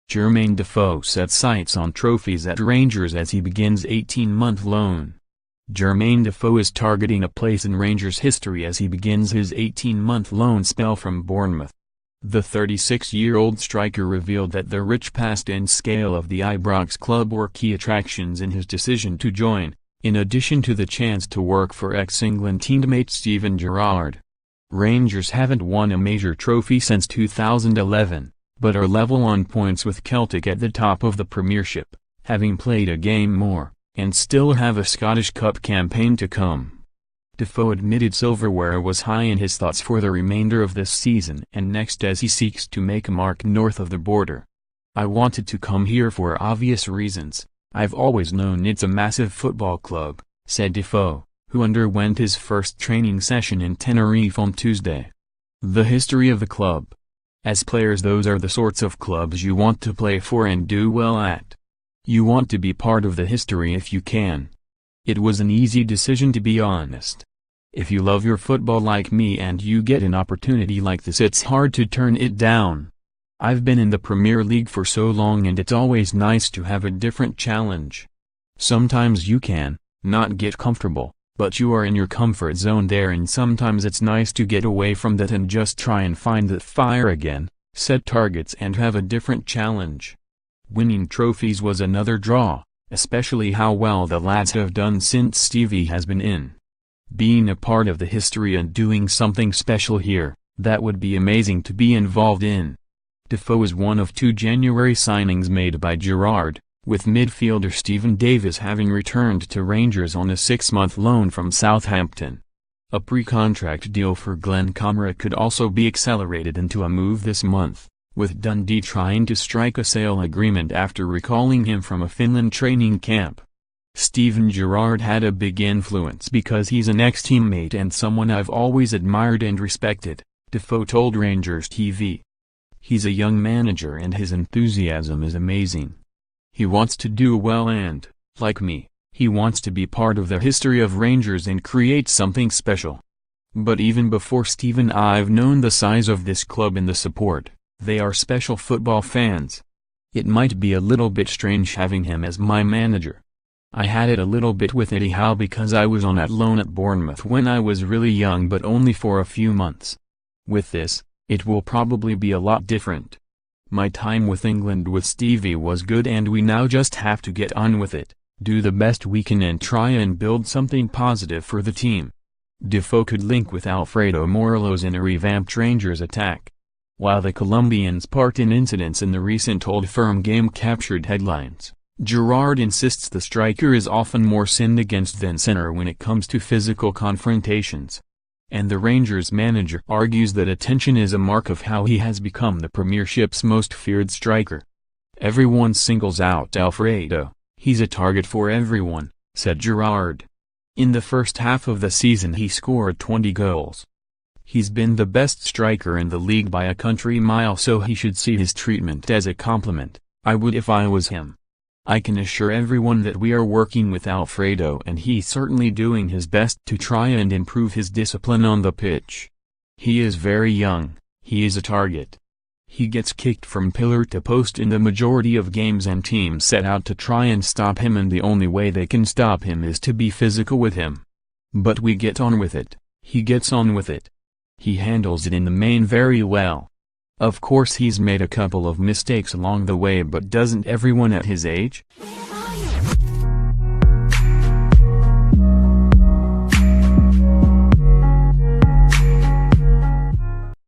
Jermain Defoe sets sights on trophies at Rangers as he begins 18-month loan. Jermain Defoe is targeting a place in Rangers history as he begins his 18-month loan spell from Bournemouth. The 36-year-old striker revealed that the rich past and scale of the Ibrox club were key attractions in his decision to join, in addition to the chance to work for ex-England teammate Steven Gerrard. Rangers haven't won a major trophy since 2011, but are level on points with Celtic at the top of the Premiership, having played a game more, and still have a Scottish Cup campaign to come. Defoe admitted silverware was high in his thoughts for the remainder of this season and next as he seeks to make a mark north of the border. "I wanted to come here for obvious reasons. I've always known it's a massive football club," said Defoe, who underwent his first training session in Tenerife on Tuesday. The history of the club. As players, those are the sorts of clubs you want to play for and do well at. You want to be part of the history if you can. It was an easy decision, to be honest. If you love your football like me and you get an opportunity like this, it's hard to turn it down. I've been in the Premier League for so long and it's always nice to have a different challenge. Sometimes you can not get comfortable, but you are in your comfort zone there, and sometimes it's nice to get away from that and just try and find that fire again, set targets and have a different challenge. Winning trophies was another draw, especially how well the lads have done since Stevie has been in. Being a part of the history and doing something special here, that would be amazing to be involved in. Defoe is one of two January signings made by Gerrard, with midfielder Steven Davis having returned to Rangers on a 6-month loan from Southampton. A pre-contract deal for Glenn Kamara could also be accelerated into a move this month, with Dundee trying to strike a sale agreement after recalling him from a Finland training camp. Steven Gerrard had a big influence because he's an ex-teammate and someone I've always admired and respected, Defoe told Rangers TV. He's a young manager and his enthusiasm is amazing. He wants to do well and, like me, he wants to be part of the history of Rangers and create something special. But even before Steven, I've known the size of this club and the support. They are special football fans. It might be a little bit strange having him as my manager. I had it a little bit with Eddie Howe because I was on loan at Bournemouth when I was really young, but only for a few months. With this, it will probably be a lot different. My time with England with Stevie was good and we now just have to get on with it, do the best we can and try and build something positive for the team. Defoe could link with Alfredo Morelos in a revamped Rangers attack. While the Colombian's part in incidents in the recent Old Firm game captured headlines, Gerrard insists the striker is often more sinned against than sinner when it comes to physical confrontations. And the Rangers manager argues that attention is a mark of how he has become the Premiership's most feared striker. "Everyone singles out Alfredo, he's a target for everyone," said Gerrard. In the first half of the season he scored 20 goals. He's been the best striker in the league by a country mile, so he should see his treatment as a compliment. I would if I was him. I can assure everyone that we are working with Alfredo and he's certainly doing his best to try and improve his discipline on the pitch. He is very young, he is a target. He gets kicked from pillar to post in the majority of games and teams set out to try and stop him, and the only way they can stop him is to be physical with him. But we get on with it, he gets on with it. He handles it in the main very well. Of course he's made a couple of mistakes along the way, but doesn't everyone at his age?